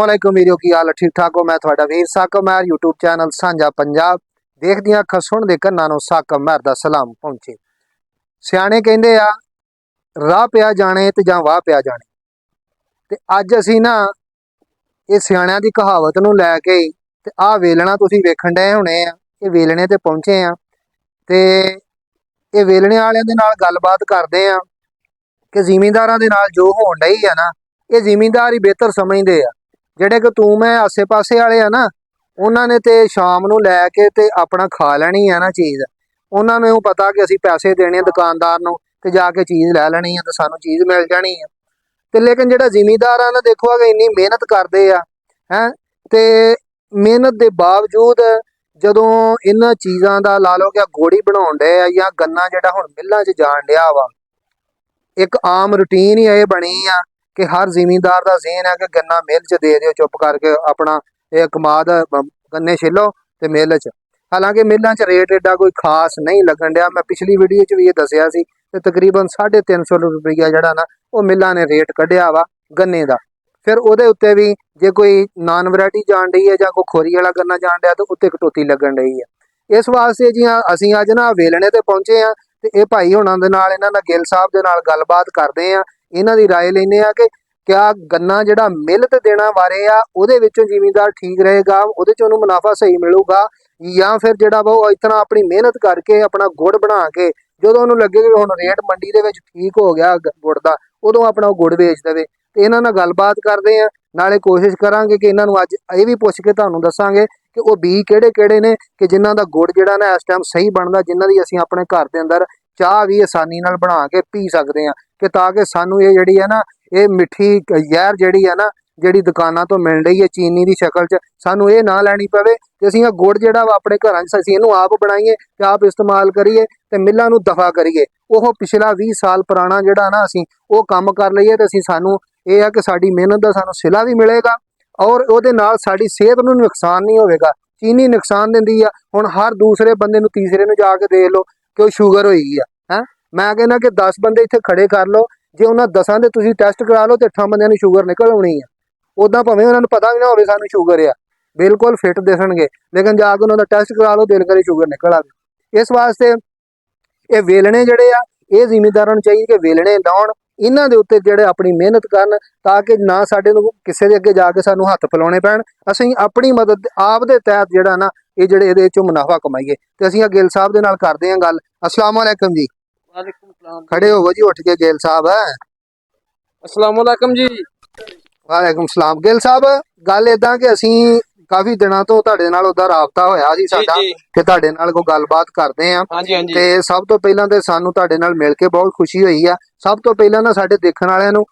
अस्सलामुअलैकुम वीडियो की हाल ठीक ठाक हो। मैं थोड़ा वीर साकब महर यूट्यूब चैनल साझा पंजाब देख दियां अखां सुन दे कन्नां नूं साकब महर दा सलाम पहुंचे। सियाणे कहंदे आ राह पिया जाने ते जां वाह पिया जाने ते अज असीं ना ये सियाणियां दी कहावत नूं लै के ते आ वेलणा तुसीं वेखण डए होणे आ। ये वेलणे ते पहुंचे आ ते ये वेलणे वालियां दे नाल गलबात करदे आ कि ਜ਼ਿਮੀਂਦਾਰਾਂ ਦੇ ਨਾਲ जो होण डई आ ना ये ਜ਼ਿਮੀਂਦਾਰ ही बेहतर समझदे आ। ਜਿਹੜੇ ਕਿ ਤੂੰ ਮੈਂ ਆਸੇ ਪਾਸੇ ਵਾਲੇ ਆ ਨਾ ਉਹਨਾਂ ਨੇ ਤੇ ਸ਼ਾਮ ਨੂੰ ਲੈ ਕੇ ਤੇ ਆਪਣਾ ਖਾ ਲੈਣੀ ਆ ਨਾ ਚੀਜ਼। ਉਹਨਾਂ ਨੂੰ ਪਤਾ ਕਿ ਅਸੀਂ ਪੈਸੇ ਦੇਣੇ ਦੁਕਾਨਦਾਰ ਨੂੰ ਤੇ ਜਾ ਕੇ ਚੀਜ਼ ਲੈ ਲੈਣੀ ਆ ਤੇ ਸਾਨੂੰ ਚੀਜ਼ ਮਿਲ ਜਾਣੀ ਆ। ਤੇ ਲੇਕਿਨ ਜਿਹੜਾ ਜ਼ਿਮੀਂਦਾਰ ਆ ਨਾ ਦੇਖੋ ਕਿ ਇੰਨੀ ਮਿਹਨਤ ਕਰਦੇ ਆ ਹੈ ਤੇ ਮਿਹਨਤ ਦੇ ਬਾਵਜੂਦ ਜਦੋਂ ਇਹਨਾਂ ਚੀਜ਼ਾਂ ਦਾ ਲਾ ਲਓ ਕਿ ਗੋੜੀ ਬਣਾਉਣ ਡਏ ਆ ਜਾਂ ਗੰਨਾ ਜਿਹੜਾ ਹੁਣ ਮਿੱਲਾਂ 'ਚ ਜਾਣ ਡਿਆ ਵਾ, ਇੱਕ ਆਮ ਰੂਟੀਨ ਹੀ ਇਹ ਬਣੀ ਆ कि हर ਜ਼ਿਮੀਂਦਾਰ ਦਾ ਜ਼ੇਨ है कि गन्ना मिल च दे दिओ चुप करके अपना एक कमाद गन्ने छिलो ते मिल च। हालांकि मिलों च रेट एडा कोई खास नहीं लगन दिया। मैं पिछली वीडियो च भी ये दसिया सी ते तकरीबन 350 रुपया जिहड़ा ना वो मिलों ने रेट कढ़िया वा गन्ने दा। फिर उहदे उत्ते भी जे कोई नॉन वैरायटी जान रही है जां कोई खोरी वाला गन्ना जान दिया तो उत्ते कटौती लगन रही है। इस वास्ते जी असीं अज ना वेलणे ते पहुंचे हाँ ते ये भाई हुणां दे नाल इन्हां दा गिल साहब दे नाल गलबात करदे आ। इन्हां दी राय लैने आ कि क्या गन्ना जिहड़ा मिल ते देना वारे आ उहदे विचों ਜ਼ਿਮੀਂਦਾਰ ठीक रहेगा, उहदे चों उहनूं मुनाफा सही मिलूगा या फिर जिहड़ा वा इतना अपनी मेहनत करके अपना गुड़ बना के ਜਦੋਂ ਉਹਨੂੰ ਲੱਗੇ ਕਿ ਹੁਣ ਰੇਟ ਮੰਡੀ ਦੇ ਵਿੱਚ ਠੀਕ ਹੋ ਗਿਆ ਗੁੜ ਦਾ ਉਦੋਂ ਆਪਣਾ ਉਹ ਗੁੜ ਵੇਚ ਦੇਵੇ। ਤੇ ਇਹਨਾਂ ਨਾਲ ਗੱਲਬਾਤ ਕਰਦੇ ਆ, ਨਾਲੇ ਕੋਸ਼ਿਸ਼ ਕਰਾਂਗੇ ਕਿ ਇਹਨਾਂ ਨੂੰ ਅੱਜ ਇਹ ਵੀ ਪੁੱਛ ਕੇ ਤੁਹਾਨੂੰ ਦੱਸਾਂਗੇ ਕਿ ਉਹ ਬੀ ਕਿਹੜੇ ਕਿਹੜੇ ਨੇ ਕਿ ਜਿਨ੍ਹਾਂ ਦਾ ਗੁੜ ਜਿਹੜਾ ਨਾ ਇਸ ਟਾਈਮ ਸਹੀ ਬਣਦਾ, ਜਿਨ੍ਹਾਂ ਦੀ ਅਸੀਂ ਆਪਣੇ ਘਰ ਦੇ ਅੰਦਰ ਚਾਹ ਵੀ ਆਸਾਨੀ ਨਾਲ ਬਣਾ ਕੇ ਪੀ ਸਕਦੇ ਆ ਕਿ ਤਾਂ ਕਿ ਸਾਨੂੰ ਇਹ ਜਿਹੜੀ ਹੈ ਨਾ ਇਹ ਮਿੱਠੀ ਜ਼ਹਿਰ ਜਿਹੜੀ ਹੈ ਨਾ ਜਿਹੜੀ ਦੁਕਾਨਾਂ ਤੋਂ ਮਿਲ ਰਹੀ ਹੈ ਚੀਨੀ ਦੀ ਸ਼ਕਲ 'ਚ ਸਾਨੂੰ ਇਹ ਨਾ ਲੈਣੀ ਪਵੇ ਤੇ ਅਸੀਂ ਇਹ ਗੁੜ ਜਿਹੜਾ ਵਾ ਆਪਣੇ ਘਰਾਂ 'ਚ ਅਸੀਂ ਇਹਨੂੰ ਆਪ ਬਣਾਈਏ ਤੇ ਆਪ ਇਸਤੇਮਾਲ ਕਰੀਏ ਤੇ ਮਿੱਲਾਂ ਨੂੰ ਦਫਾ ਕਰੀਏ। ਉਹ ਪਿਛਲਾ 20 ਸਾਲ ਪੁਰਾਣਾ ਜਿਹੜਾ ਨਾ ਅਸੀਂ ਉਹ ਕੰਮ ਕਰ ਲਈਏ ਤੇ ਅਸੀਂ ਸਾਨੂੰ ਇਹ ਆ ਕਿ ਸਾਡੀ ਮਿਹਨਤ ਦਾ ਸਾਨੂੰ ਸਿਲਾ ਵੀ ਮਿਲੇਗਾ ਔਰ ਉਹਦੇ ਨਾਲ ਸਾਡੀ ਸਿਹਤ ਨੂੰ ਨੁਕਸਾਨ ਨਹੀਂ ਹੋਵੇਗਾ। ਚੀਨੀ ਨੁਕਸਾਨ ਦਿੰਦੀ ਆ। ਹੁਣ ਹਰ ਦੂਸਰੇ ਬੰਦੇ ਨੂੰ ਤੀਸਰੇ ਨੂੰ ਜਾ ਕੇ ਦੇਖ ਲਓ ਕਿ ਉਹ ਸ਼ੂਗਰ ਹੋਈ ਆ ਹੈ। ਮੈਂ ਕਹਿੰਦਾ ਕਿ 10 ਬੰਦੇ ਇੱਥੇ ਖੜੇ ਕਰ ਲਓ, ਜੇ ਉਹਨਾਂ 10 ਦੇ ਤੁਸੀਂ ਟੈਸਟ ਕਰਾ ਲਓ ਤੇ 8 ਬੰਦਿਆਂ ਨੂੰ ਸ਼ੂਗਰ ਨਿਕਲ ਆਉਣੀ ਆ। ਉੱਦਾਂ ਭਾਵੇਂ ਉਹਨਾਂ ਨੂੰ ਪਤਾ ਵੀ ਨਾ ਹੋਵੇ ਸਾਨੂੰ ਸ਼ੂਗਰ ਆ, ਬਿਲਕੁਲ ਫਿੱਟ ਦਿਸਣਗੇ, ਲੇਕਿਨ ਜਾ ਕੇ ਉਹਨਾਂ ਦਾ ਟੈਸਟ ਕਰਾ ਲਓ ਦਿਲ ਕਰੇ ਸ਼ੂਗਰ ਨਿਕਲ ਆਵੇ। ਇਸ ਵਾਸਤੇ ਇਹ ਵੇਲਣੇ ਜਿਹੜੇ ਆ ਇਹ ਜ਼ਿਮੀਂਦਾਰਾਂ ਨੂੰ ਚਾਹੀਏ ਕਿ ਵੇਲਣੇ ਲਾਉਣ, ਇਹਨਾਂ ਦੇ ਉੱਤੇ ਜਿਹੜੇ ਆਪਣੀ ਮਿਹਨਤ ਕਰਨ ਤਾਂ ਕਿ ਨਾ ਸਾਡੇ ਨੂੰ ਕਿਸੇ ਦੇ ਅੱਗੇ ਜਾ ਕੇ ਸਾਨੂੰ ਹੱਥ ਫੈਲਾਉਣੇ ਪੈਣ। ਅਸੀਂ ਆਪਣੀ ਮਦਦ ਆਪ ਦੇ ਤਹਿਤ ਜਿਹੜਾ ਨਾ ਇਹ ਜਿਹੜੇ ਇਹਦੇ ਚੋਂ ਮੁਨਾਫਾ ਕਮਾਈਏ। ਤੇ ਅਸੀਂ ਗਿੱਲ ਸਾਹਿਬ ਦੇ ਨਾਲ ਕਰਦੇ ਹਾਂ ਗੱਲ। अस्सलाम वालेकुम जी। वालेकुम सलाम। खड़े हो जी उठ के गिल साहब है। अस्सलाम वालेकुम जी। वालेकुम सलाम। गिल साहब गल इदां कि असीं काफी दिनों तो तुहाडे नाल उहदा राबता होया सी साडा कि तुहाडे नाल कोई गलबात करदे आ ते सब तो पहलां ते सानू तुहाडे नाल मिल के बहुत खुशी होई आ। सब तो पहलां ना साडे देखण वालियां नू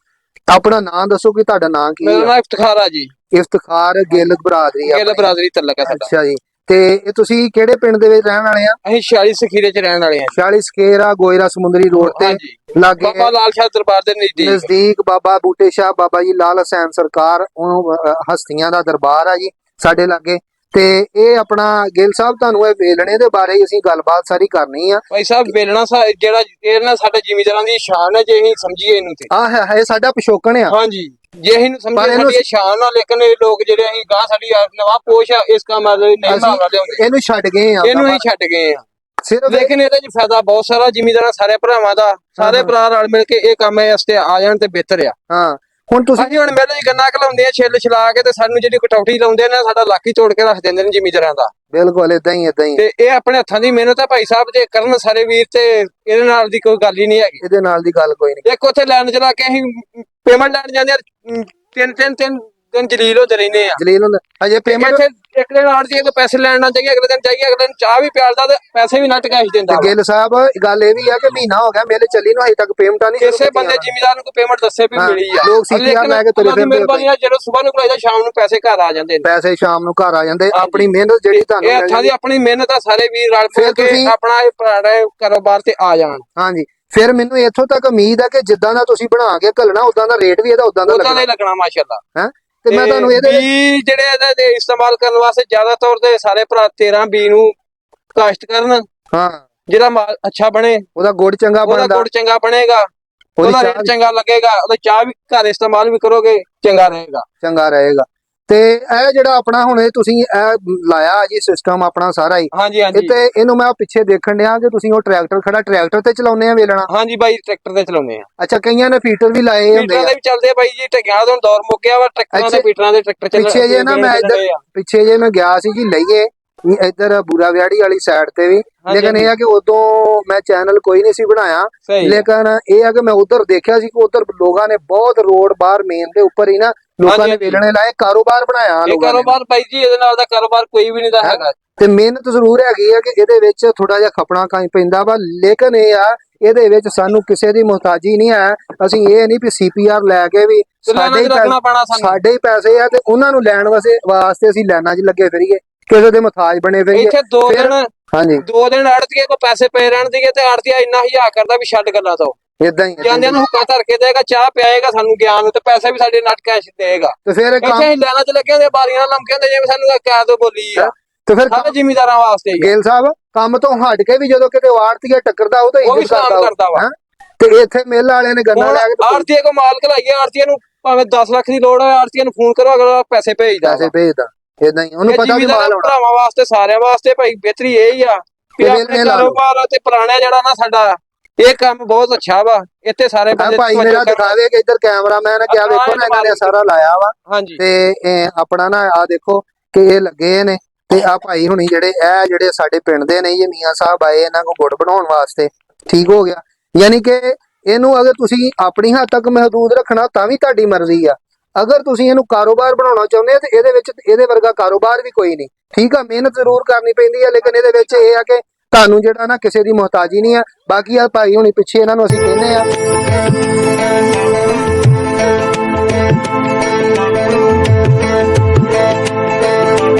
अपना नाम दसो कि तुहाडा नाम की है? मेरा नाम इफ्तिखार है जी। इफ्तिखार गिल बरादरी आ। गिल बरादरी तलक है साडा। अच्छा जी। ਤੇ ਇਹ ਤੁਸੀਂ ਕਿਹੜੇ ਪਿੰਡ ਦੇ ਵਿੱਚ ਰਹਿਣ ਵਾਲੇ ਆ? ਅਸੀਂ 46 ਸਖੀਰੇ ਚ ਰਹਿਣ ਵਾਲੇ ਆ। 46 ਸਕੇਰਾ ਗੋਇਰਾ ਸਮੁੰਦਰੀ ਰੋਡ ਤੇ ਲਾਗੇ ਬਾਬਾ ਲਾਲ ਸ਼ਾਹ ਦਰਬਾਰ ਦੇ ਨਜ਼ਦੀਕ ਬਾਬਾ ਬੂਟੇ ਸ਼ਾਹ ਬਾਬਾ ਜੀ ਲਾਲ ਹਸੈਨ ਸਰਕਾਰ ਉਹ ਹਸਤੀਆਂ ਦਾ ਦਰਬਾਰ ਆ ਜੀ ਸਾਡੇ ਲਾਗੇ। ਤੇ ਇਹ ਆਪਣਾ ਗਿੱਲ ਸਾਹਿਬ ਤੁਹਾਨੂੰ ਇਹ ਵੇਲਣੇ ਦੇ ਬਾਰੇ ਅਸੀਂ ਗੱਲਬਾਤ ਸਾਰੀ ਕਰਨੀ ਆ। ਭਾਈ ਸਾਹਿਬ ਵੇਲਣਾ ਜਿਹੜਾ ਇਹ ਨਾ ਸਾਡੇ ਜ਼ਿਮੀਂਦਾਰਾਂ ਦੀ ਸ਼ਾਨ ਹੈ, ਜੇ ਅਸੀਂ ਸਮਝੀਏ ਇਹਨੂੰ ਤੇ ਆ ਹੈ ਸਾਡਾ ਪਿਛੋਕਣ ਆ। ਹਾਂਜੀ ਜੇ ਅਸੀਂ ਸਮਝੀਏ ਸਾਡੀ ਇਹ ਸ਼ਾਨ ਆ, ਲੇਕਿਨ ਇਹ ਲੋਕ ਜਿਹੜੇ ਅਸੀਂ ਗਾਂ ਸਾਡੀ ਨਵਾਂ ਪੋਸ਼ ਆ ਇਸ ਕੰਮ ਵਾਲੇ ਨਹੀਂ ਮਾਰਨਾ ਲਿਆਉਂਦੇ, ਇਹਨੂੰ ਛੱਡ ਗਏ ਆ। ਇਹਨੂੰ ਹੀ ਛੱਡ ਗਏ ਆ ਸਿਰਫ। ਲੇਕਿਨ ਇਹਦੇ ਚ ਫਾਇਦਾ ਬਹੁਤ ਸਾਰਾ ਜ਼ਿਮੀਂਦਾਰਾਂ ਸਾਰੇ ਭਰਾਵਾਂ ਦਾ, ਸਾਰੇ ਭਰਾ ਰਲ ਮਿਲ ਕੇ ਇਹ ਕੰਮ ਵਾਸਤੇ ਆ ਜਾਣ ਤੇ ਬਿਹਤਰ ਆ। ਹਾਂ ਹੁਣ ਤੁਸੀਂ ਹੁਣ ਮੇਰੇ ਗੰਨਾ ਘਲਾਉਂਦੇ ਆ ਛਿੱਲ ਛਲਾ ਕੇ ਤੇ ਸਾਨੂੰ ਜਿਹੜੀ ਕਟੌਤੀ ਲਾਉਂਦੇ ਨੇ ਸਾਡਾ ਲੱਕ ਹੀ ਤੋੜ ਕੇ ਰੱਖ ਦਿੰਦੇ ਨੇ ਜ਼ਿਮੀਂਦਾਰਾਂ ਦਾ। ਬਿਲਕੁਲ ਇਦਾਂ ਹੀ ਤੇ ਇਹ ਆਪਣੇ ਹੱਥਾਂ ਦੀ ਮਿਹਨਤ ਹੈ ਭਾਈ ਸਾਹਿਬ, ਜੇ ਕਰਨ ਸਾਰੇ ਵੀਰ ਤੇ ਇਹਦੇ ਨਾਲ ਦੀ ਕੋਈ ਗੱਲ ਹੀ ਨਹੀਂ ਹੈਗੀ। ਇਹਦੇ ਨਾਲ ਦੀ ਗੱਲ ਕੋਈ ਨਹੀਂ। ਇੱਕ ਉੱਥੇ ਲੈਣ ਚਲਾ ਕੇ ਅਸੀਂ ਪੇਮੈਂਟ ਲੈਣ ਜਾਂਦੇ ਆ, ਤਿੰਨ ਦਿਨ ਜਲੀਲ ਹੁੰਦੇ ਰਹਿੰਦੇ ਆ। ਜਲੀਲ ਹੁੰਦਾ ਅਜੇ ਪੇਮੈਂਟ ਇੱਕ ਦਿਨ ਆੜਤੀ ਤੋਂ ਪੈਸੇ ਲੈਣ ਨਾ ਚਾਹੀਏ, ਅਗਲੇ ਦਿਨ ਚਾਹੀਏ, ਅਗਲੇ ਦਿਨ ਚਾਹ ਵੀ ਪਿਆਲਦਾ ਤੇ ਪੈਸੇ ਵੀ ਨੱਟ ਕੈਸ਼ ਦਿੰਦਾ। ਗਿੱਲ ਸਾਹਿਬ ਗੱਲ ਇਹ ਵੀ ਆ ਕਿ ਮਹੀਨਾ ਹੋ ਗਿਆ ਮੇਲੇ ਚੱਲੀ ਨੂੰ ਅਜੇ ਤੱਕ ਪੇਮੈਂਟਾਂ ਨਹੀਂ। ਕਿਸੇ ਬੰਦੇ ਜ਼ਿਮੀਂਦਾਰ ਨੂੰ ਕੋਈ ਪੇਮੈਂਟ ਦੱਸੇ ਵੀ ਮਿਲੀ ਆ। ਲੋਕ ਸੀਟੀਆਰ ਲੈ ਕੇ ਤੁਰੇ ਫਿਰਦੇ। ਮਿਹਰਬਾਨੀ ਆ ਜਦੋਂ ਸਵੇਰ ਨੂੰ ਭਲਾਈਦਾ ਸ਼ਾਮ ਨੂੰ ਪੈਸੇ ਘਰ ਆ ਜਾਂਦੇ ਨੇ। ਪੈਸੇ ਸ਼ਾਮ ਨੂੰ ਘਰ ਆ ਜਾਂਦੇ। ਆਪਣੀ ਮਿਹਨਤ ਜਿਹੜੀ ਤੁਹਾਨੂੰ ਇਹ ਹੱਥਾਂ ਦੀ ਆਪਣੀ ਮਿਹਨਤ ਆ, ਸਾਰੇ ਵੀਰ ਰਲ ਮਿਲ ਕੇ ਆਪਣਾ ਇਹ ਪੁਰਾਣਾ ਕਾਰੋਬਾਰ ਤੇ ਆ ਜਾਣ। ਹਾਂਜੀ ਫਿਰ ਮੈਨੂੰ ਇੱਥੋਂ ਤੱਕ ਉਮੀਦ ਹੈ ਕਿ ਜਿੱਦਾਂ ਦਾ ਤੁਸੀਂ ਬਣਾ ਕੇ ਘੱਲਣਾ ਉਦਾਂ ਦਾ ਰੇਟ ਵੀ ਇਹਦਾ ਉਦਾਂ ਦਾ ਲੱਗਣਾ ਮਾਸ਼ਾਅੱਲਾ ਹੈ। ਤੇ ਮੈਂ ਤੁਹਾਨੂੰ ਇਹਦੇ ਜਿਹੜੇ ਇਹਦੇ ਦੇ ਇਸਤੇਮਾਲ ਕਰਨ ਵਾਸਤੇ ਜ਼ਿਆਦਾ ਤੌਰ ਤੇ ਸਾਰੇ ਭਰਾ 13 ਬੀ ਨੂੰ ਕਾਸ਼ਤ ਕਰਨ। ਹਾਂ ਜਿਹੜਾ ਮਾਲ ਅੱਛਾ ਬਣੇ, ਉਹਦਾ ਗੁੜ ਚੰਗਾ ਬਣਦਾ, ਉਹਦਾ ਗੁੜ ਚੰਗਾ ਬਣੇਗਾ, ਉਹਦਾ ਰੇਟ ਚੰਗਾ ਲੱਗੇਗਾ, ਉਹਦਾ ਚਾਹ ਵੀ ਘਰ ਇਸਤੇਮਾਲ ਵੀ ਕਰੋਗੇ ਚੰਗਾ ਰਹੇਗਾ। ਚੰਗਾ ਰਹੇਗਾ। ਤੇ ਇਹ ਜਿਹੜਾ ਆਪਣਾ ਹੁਣ ਇਹ ਤੁਸੀਂ ਇਹ ਲਾਇਆ ਜੀ ਸਿਸਟਮ ਆਪਣਾ ਸਾਰਾ ਹੀ ਹਾਂਜੀ ਹਾਂਜੀ ਤੇ ਇਹਨੂੰ ਮੈਂ ਪਿੱਛੇ ਦੇਖਣ ਡਿਆ ਕਿ ਤੁਸੀਂ ਉਹ ਟਰੈਕਟਰ ਖੜਾ ਟਰੈਕਟਰ ਤੇ ਚਲਾਉਂਦੇ ਆ ਵੇਲਣਾ। ਹਾਂਜੀ ਬਾਈ ਟਰੈਕਟਰ ਤੇ ਚਲਾਉਂਦੇ ਆ। ਅੱਛਾ ਕਈਆਂ ਨੇ ਫੀਟਰ ਵੀ ਲਾਏ ਹੁੰਦੇ ਫੀਟਰਾਂ ਆ ਦੇ ਵੀ ਚੱਲਦੇ ਆ ਬਾਈ ਜੀ, ਢੱਗਿਆਂ ਦਾ ਹੁਣ ਦੌਰ ਮੁੱਕ ਗਿਆ ਵਾ, ਟਰੈਕਟਰਾਂ ਦੇ ਫੀਟਰਾਂ ਦੇ ਟਰੈਕਟਰ ਚੱਲ ਪਿੱਛੇ ਜੇ ਨਾ ਮੈਂ ਇੱਧਰ ਪਿੱਛੇ ਜੇ ਮੈਂ ਗਿਆ ਸੀ ਜੀ ਲਈਏ ਇੱਧਰ ਬੂਰਾ ਵਿਆੜੀ ਵਾਲੀ ਸਾਈਡ ਤੇ ਵੀ, ਲੇਕਿਨ ਇਹ ਆ ਕਿ ਉਦੋਂ ਮੈਂ ਚੈਨਲ ਕੋਈ ਨਹੀਂ ਸੀ ਬਣਾਇਆ, ਲੇਕਿਨ ਇਹ ਆ ਕਿ ਮੈਂ ਉਧਰ ਦੇਖਿਆ ਸੀ ਕਿ ਉਧਰ ਲੋਕਾਂ ਨੇ ਬਹੁਤ ਰੋਡ ਬਾਹਰ ਮੇਨ ਦੇ ਉੱਪਰ ਹੀ ਨਾ ਲੋਕਾਂ ਨੇ ਵੇਲਣੇ ਲਾਏ, ਕਾਰੋਬਾਰ ਬਣਾਇਆ ਇਹ ਲੋਕਾਂ ਨੇ। ਕਾਰੋਬਾਰ ਬਾਈ ਜੀ ਇਹਦੇ ਨਾਲ ਦਾ ਕਾਰੋਬਾਰ ਕੋਈ ਵੀ ਨਹੀਂ ਦਾ ਹੈਗਾ। ਤੇ ਮਿਹਨਤ ਜ਼ਰੂਰ ਹੈਗੀ ਆ ਕਿ ਇਹਦੇ ਵਿੱਚ ਥੋੜਾ ਜਿਹਾ ਖਪਣਾ ਕਾਈ ਪੈਂਦਾ ਵਾ, ਲੇਕਿਨ ਇਹ ਆ ਇਹਦੇ ਵਿੱਚ ਸਾਨੂੰ ਕਿਸੇ ਦੀ ਮੁਹਤਾਜੀ ਨਹੀਂ ਹੈ। ਅਸੀਂ ਇਹ ਨਹੀਂ ਵੀ ਸੀਪੀਆਰ ਲੈ ਕੇ ਵੀ ਸਾਡੇ ਹੀ ਪੈਸੇ ਆ ਤੇ ਉਹਨਾਂ ਨੂੰ ਲੈਣ ਵਾਸਤੇ ਅਸੀਂ ਲਾਈਨਾਂ 'ਚ ਲੱਗੇ ਫਿਰੀਏ, ਕਿਸੇ ਦੇ ਮੁਹਤਾਜ ਬਣੇ ਫਿਰੀਏ। ਇੱਥੇ 2 ਦਿਨ ਹਾਂਜੀ 2 ਦਿਨ ਆੜਤੀਏ ਕੋ ਪੈਸੇ ਪਏ ਰਹਿਣ ਦੀਏ ਤੇ ਆੜਤੀਆ ਇੰਨਾ ਹਿਆ ਕਰਦਾ ਵੀ ਛੱਡ ਗੱਲਾਂ ਤੋਂ ਇਦਾਂ ਹੀ ਜਾਂਦਿਆਂ ਨੂੰ ਹੁੱਕਾ ਧਰ ਕੇ ਦੇਗਾ, ਚਾਹ ਪਿਆਏਗਾ ਸਾਨੂੰ ਗਿਆਨ ਨੂੰ, ਤੇ ਪੈਸੇ ਵੀ ਸਾਡੇ ਨਟ ਕੈਸ਼ ਦੇਗਾ। ਤੇ ਫਿਰ ਇੱਥੇ ਅਸੀਂ ਲੈਣਾ 'ਚ ਲੱਗੇ ਹੁੰਦੇ, ਬਾਰੀਆਂ ਲੰਮਕੇ ਹੁੰਦੇ ਜਿਵੇਂ ਸਾਨੂੰ ਕਹਿ ਦੋ ਬੋਲੀ ਆ। ਤੇ ਫਿਰ ਸਾਰੇ ਜ਼ਿਮੀਂਦਾਰਾਂ ਵਾਸਤੇ ਗੇਲ ਸਾਹਿਬ ਕੰਮ ਤੋਂ ਹਟ ਕੇ ਵੀ ਜਦੋਂ ਕਿਤੇ ਆੜਤੀਆ ਟੱਕਰਦਾ ਉਹ ਤਾਂ ਇੱਜ਼ਤ ਕਰਦਾ ਵਾ। ਤੇ ਇੱਥੇ ਮਿਲ ਵਾਲੇ ਨੇ ਗੰਨਾ ਲੈ ਕੇ ਆੜਤੀਏ ਕੋ ਮਾਲ ਘਲਾਈਏ, ਆੜਤੀਏ ਨੂੰ ਭਾਵੇਂ 10 ਲੱਖ ਦੀ ਲੋੜ ਹੈ, ਆੜਤੀਏ ਨੂੰ ਫੋਨ ਕਰੋ ਅਗਲਾ ਪੈਸੇ ਭੇਜਦਾ ਇਦਾਂ ਹੀ ਉਹਨੂੰ ਪਤਾ ਵੀ ਮਾਲ ਹੋਣਾ। ਭਰਾਵਾਂ ਵਾਸਤੇ ਸਾਰਿਆਂ ਵਾਸਤੇ ਭਾਈ ਬਿਹਤਰੀ ਇਹ ਹੀ ਆ ਕਿ ਆਪਣੇ ਕਾਰੋਬਾਰ ਤੇ ਪੁਰਾਣਾ ਜਿਹੜਾ ਨਾ ਸਾਡਾ ਇਹ ਕੰਮ ਬਹੁਤ ਅੱਛਾ ਵਾ। ਇੱਥੇ ਸਾਰੇ ਬੰਦੇ ਭਾਈ ਮੇਰਾ ਦਿਖਾਵੇ ਕਿ ਇੱਧਰ ਕੈਮਰਾਮੈਨ ਕਿਹਾ ਵੇਖੋ ਨਾ ਇਹਨਾਂ ਨੇ ਸਾਰਾ ਲਾਇਆ ਵਾ। ਹਾਂਜੀ ਤੇ ਆਪਣਾ ਨਾ ਆ ਦੇਖੋ ਕਿ ਇਹ ਲੱਗੇ ਨੇ ਤੇ ਆ ਭਾਈ ਹੁਣੀ ਜਿਹੜੇ ਸਾਡੇ ਪਿੰਡ ਦੇ ਨੇ, ਇਹ ਮੀਆਂ ਸਾਹਿਬ ਆਏ ਇਹਨਾਂ ਕੋ ਗੁੜ ਬਣਾਉਣ ਵਾਸਤੇ। ਠੀਕ ਹੋ ਗਿਆ, ਯਾਨੀ ਕਿ ਇਹਨੂੰ ਅਗਰ ਤੁਸੀਂ ਆਪਣੀ ਹੱਦ ਤੱਕ ਮਹਦੂਦ ਰੱਖਣਾ ਤਾਂ ਵੀ ਤੁਹਾਡੀ ਮਰਜ਼ੀ ਆ, ਅਗਰ ਤੁਸੀਂ ਇਹਨੂੰ ਕਾਰੋਬਾਰ ਬਣਾਉਣਾ ਚਾਹੁੰਦੇ ਆ ਤੇ ਇਹਦੇ ਵਿੱਚ ਇਹਦੇ ਵਰਗਾ ਕਾਰੋਬਾਰ ਵੀ ਕੋਈ ਨਹੀਂ। ਠੀਕ ਆ, ਮਿਹਨਤ ਜ਼ਰੂਰ ਕਰਨੀ ਪੈਂਦੀ ਆ, ਲੇਕਿਨ ਇਹਦੇ ਵਿੱਚ ਇਹ ਆ ਕਿ ਤੁਹਾਨੂੰ ਜਿਹੜਾ ਨਾ ਕਿਸੇ ਦੀ ਮੁਹਤਾਜੀ ਨਹੀਂ ਆ। ਬਾਕੀ ਆ ਭਾਈ ਹੁਣੀ ਪਿੱਛੇ ਇਹਨਾਂ ਨੂੰ ਅਸੀਂ ਕਹਿੰਦੇ ਆ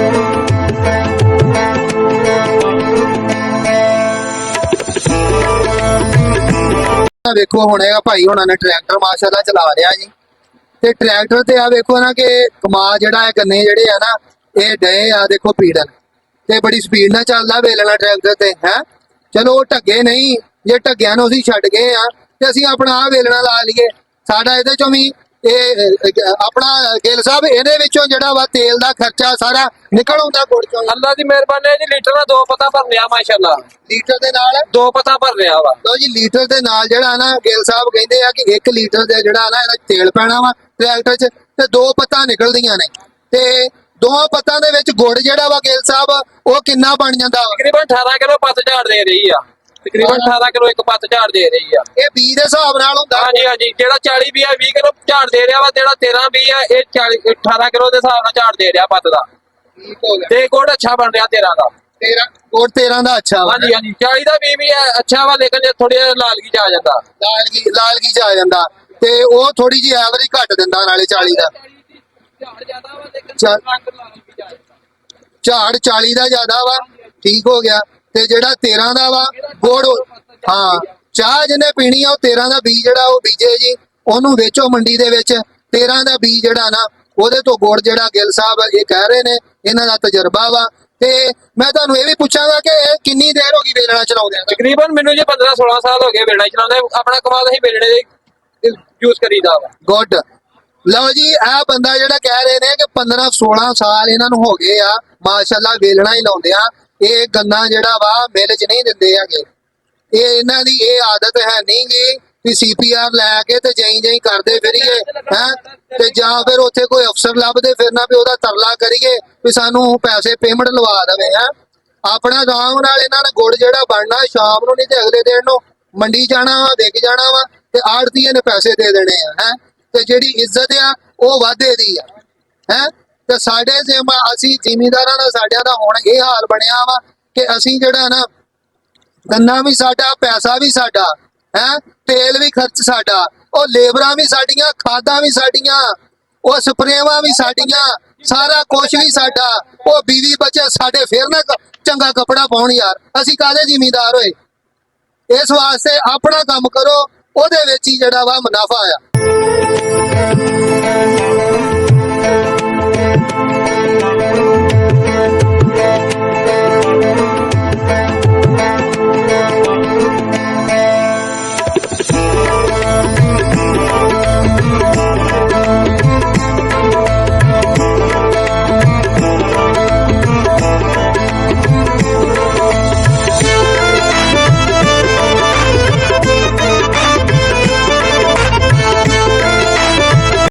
ਵੇਖੋ ਹੁਣ ਇਹ ਭਾਈ ਹੁਣਾਂ ਨੇ ਟਰੈਕਟਰ ਮਾਸ਼ਾਅੱਲਾ ਚਲਾ ਰਿਹਾ ਜੀ, ਤੇ ਟਰੈਕਟਰ ਤੇ ਆ ਵੇਖੋ ਨਾ ਕਿ ਕਮਾਲ ਜਿਹੜਾ ਹੈ ਗੰਨੇ ਜਿਹੜੇ ਆ ਨਾ ਇਹ ਡਏ ਆ ਦੇਖੋ ਪੀੜਨ, ਤੇ ਬੜੀ ਸਪੀਡ ਨਾਲ ਚੱਲਦਾ ਵੇਲਣਾ ਟਰੈਕਟਰ ਤੇ ਹੈ। ਚਲੋ ਉਹ ਢੱਗੇ ਨਹੀਂ, ਜੇ ਢੱਗਿਆਂ ਨੂੰ ਅਸੀਂ ਛੱਡ ਗਏ ਆ ਤੇ ਅਸੀਂ ਆਪਣਾ ਆ ਵੇਲਣਾ ਲਾ ਲਈਏ। ਸਾਡਾ ਇਹਦੇ ਚੋਂ ਵੀ ਇਹ ਆਪਣਾ ਗਿੱਲ ਸਾਹਿਬ ਇਹਦੇ ਵਿੱਚੋਂ ਜਿਹੜਾ ਵਾ ਤੇਲ ਦਾ ਖਰਚਾ ਸਾਰਾ ਨਿਕਲ ਆਉਂਦਾ ਗੁੜ ਚੋਂ। ਅੱਲਾ ਦੀ ਮਿਹਰਬਾਨੀ ਹੈ ਜੀ, ਲੀਟਰ ਨਾਲ 2 ਪਤਾ ਭਰ ਲਿਆ ਮਾਸ਼ਾਅੱਲਾ। ਲੀਟਰ ਦੇ ਨਾਲ 2 ਪਤਾ ਭਰ ਲਿਆ ਵਾ। ਲੋ ਜੀ ਲੀਟਰ ਦੇ ਨਾਲ ਜਿਹੜਾ ਨਾ ਗਿੱਲ ਸਾਹਿਬ ਕਹਿੰਦੇ ਆ ਕਿ 1 ਲੀਟਰ ਦੇ ਜਿਹੜਾ ਨਾ ਇਹਦਾ ਤੇਲ ਪੈਣਾ ਵਾ ਟਰੈਕਟਰ 'ਚ, ਤੇ 2 ਪੱਤਾਂ ਨਿਕਲਦੀਆਂ ਨੇ, ਤੇ 2 ਪੱਤਾਂ ਦੇ ਵਿੱਚ ਗੁੜ ਜਿਹੜਾ ਵਾ ਗਿੱਲ ਸਾਹਿਬ ਉਹ ਕਿੰਨਾ ਬਣ ਜਾਂਦਾ ਵਾ? ਤਕਰੀਬਨ 18 ਕਿਲੋ ਪੱਤ ਝਾੜ ਦੇ ਰਹੀ ਆ। ਤਕਰੀਬਨ 18 ਕਿਲੋ ਇੱਕ ਪੱਤ ਝਾੜ ਦੇ ਰਹੀ ਆ। ਇਹ ਬੀ ਦੇ ਹਿਸਾਬ ਨਾਲ ਹੁੰਦਾ। ਹਾਂਜੀ ਹਾਂਜੀ, ਜਿਹੜਾ 40 ਵੀ ਆ 20 ਕਿਲੋ ਝਾੜ ਦੇ ਰਿਹਾ ਵਾ, ਜਿਹੜਾ 13 ਵੀ ਆ ਇਹ 18 ਕਿਲੋ ਦੇ ਹਿਸਾਬ ਨਾਲ ਝਾੜ ਦੇ ਰਿਹਾ ਪੱਤ ਦਾ। ਠੀਕ ਹੋ ਗਿਆ, ਤੇ ਗੁੜ ਅੱਛਾ ਬਣ ਰਿਹਾ 13 ਦਾ। 13 ਗੁੜ 13 ਦਾ ਅੱਛਾ ਵਾ। ਹਾਂਜੀ ਹਾਂਜੀ, 40 ਦਾ ਵੀ ਅੱਛਾ ਵਾ, ਲੇਕਿਨ ਜੇ ਥੋੜੀ ਲਾਲਗੀ ਚ ਆ ਜਾਂਦਾ। ਲਾਲਗੀ ਚ ਆ ਜਾਂਦਾ ਤੇ ਉਹ ਥੋੜੀ ਜਿਹੀ ਐਵਰੇਜ ਘੱਟ ਦਿੰਦਾ ਨਾਲੇ 40 ਦਾ। ਝਾੜ ਜ਼ਿਆਦਾ ਵਾ ਲੇਕਿਨ ਰੰਗ ਲਾਲਗੀ ਚ ਆ ਜਾਂਦਾ। ਝਾੜ 40 ਦਾ ਜ਼ਿਆਦਾ ਵਾ। ਠੀਕ ਹੋ ਗਿਆ, ਤੇ ਜਿਹੜਾ 13 ਦਾ ਵਾ ਗੁੜ, ਹਾਂ ਚਾਹ ਜਿਹਨੇ ਪੀਣੀ ਆ ਉਹ 13 ਦਾ ਬੀਜ ਜਿਹੜਾ ਉਹ ਬੀਜੇ ਜੀ, ਉਹਨੂੰ ਵੇਚੋ ਮੰਡੀ ਦੇ ਵਿੱਚ। 13 ਦਾ ਬੀਜ ਜਿਹੜਾ ਨਾ ਉਹਦੇ ਤੋਂ ਗੁੜ ਜਿਹੜਾ ਗਿੱਲ ਸਾਹਿਬ ਇਹ ਕਹਿ ਰਹੇ ਨੇ ਇਹਨਾਂ ਦਾ ਤਜਰਬਾ ਵਾ। ਤੇ ਮੈਂ ਤੁਹਾਨੂੰ ਇਹ ਵੀ ਪੁੱਛਾਂਗਾ ਕਿ ਇਹ ਕਿੰਨੀ ਦੇਰ ਹੋ ਗਈ ਵੇਲਣਾ ਚਲਾਉਂਦੇ ਆ? ਤਕਰੀਬਨ ਮੈਨੂੰ ਜੀ 15-16 ਸਾਲ ਹੋ ਗਏ ਵੇਲਣਾ ਚਲਾਉਂਦੇ। ਆਪਣਾ ਕਮਾਲ ਅਸੀਂ ਵੇਲਣੇ ਦੇ ਯੂਜ਼ ਕਰੀਦਾ ਵਾ। ਗੁੱਡ। ਲਓ ਜੀ ਇਹ ਬੰਦਾ ਜਿਹੜਾ ਕਹਿ ਰਹੇ ਨੇ ਕਿ 15-16 ਸਾਲ ਇਹਨਾਂ ਨੂੰ ਹੋ ਗਏ ਆ ਮਾਸ਼ਾਅੱਲਾ ਵੇਲਣਾ ਹੀ ਲਾਉਂਦੇ ਆ। ਇਹ ਗੰਨਾ ਜਿਹੜਾ ਵਾ ਮਿਲ 'ਚ ਨਹੀਂ ਦਿੰਦੇ ਹੈਗੇ। ਇਹ ਇਹਨਾਂ ਦੀ ਇਹ ਆਦਤ ਹੈ ਨਹੀਂ ਗੀ ਵੀ ਸੀਪੀਆਰ ਲੈ ਕੇ ਤੇ ਜਈ ਕਰਦੇ ਫਿਰੀਏ ਹੈ, ਤੇ ਜਾਂ ਫਿਰ ਉੱਥੇ ਕੋਈ ਅਫਸਰ ਲੱਭਦੇ ਫਿਰਨਾ ਵੀ ਉਹਦਾ ਤਰਲਾ ਕਰੀਏ ਵੀ ਸਾਨੂੰ ਪੈਸੇ ਪੇਮੈਂਟ ਲਵਾ ਦੇਵੇ ਹੈ। ਆਪਣਾ ਆਰਾਮ ਨਾਲ ਇਹਨਾਂ ਨੇ ਗੁੜ ਜਿਹੜਾ ਬਣਨਾ ਸ਼ਾਮ ਨੂੰ ਨਹੀਂ ਤੇ ਅਗਲੇ ਦਿਨ ਨੂੰ ਮੰਡੀ ਜਾਣਾ ਵਾ, ਵਿਕ ਜਾਣਾ ਵਾ, ਤੇ ਆੜਤੀਏ ਨੇ ਪੈਸੇ ਦੇ ਦੇਣੇ ਆ ਹੈ। ਤੇ ਜਿਹੜੀ ਇੱਜ਼ਤ ਆ ਉਹ ਵਾਧੇ ਦੀ ਆ ਹੈ। ਤੇ ਸਾਡੇ ਅਸੀਂ ਜ਼ਿਮੀਂਦਾਰਾਂ ਦਾ ਸਾਡਿਆਂ ਦਾ ਹੁਣ ਇਹ ਹਾਲ ਬਣਿਆ ਵਾ ਕਿ ਅਸੀਂ ਜਿਹੜਾ ਨਾ ਗੰਨਾ ਵੀ ਸਾਡਾ, ਪੈਸਾ ਵੀ ਸਾਡਾ ਹੈ, ਤੇਲ ਵੀ ਖਰਚ ਸਾਡਾ, ਉਹ ਲੇਬਰਾਂ ਵੀ ਸਾਡੀਆਂ, ਖਾਦਾਂ ਵੀ ਸਾਡੀਆਂ, ਉਹ ਸਪਰੇਵਾਂ ਵੀ ਸਾਡੀਆਂ, ਸਾਰਾ ਕੁਝ ਵੀ ਸਾਡਾ। ਉਹ ਬੀਵੀ ਬੱਚੇ ਸਾਡੇ ਫਿਰ ਨਾ ਚੰਗਾ ਕੱਪੜਾ ਪਾਉਣ ਯਾਰ, ਅਸੀਂ ਕਾਹਦੇ ਜ਼ਿਮੀਂਦਾਰ ਹੋਏ? ਇਸ ਵਾਸਤੇ ਆਪਣਾ ਕੰਮ ਕਰੋ, ਉਹਦੇ ਵਿੱਚ ਹੀ ਜਿਹੜਾ ਵਾ ਮੁਨਾਫਾ ਆ।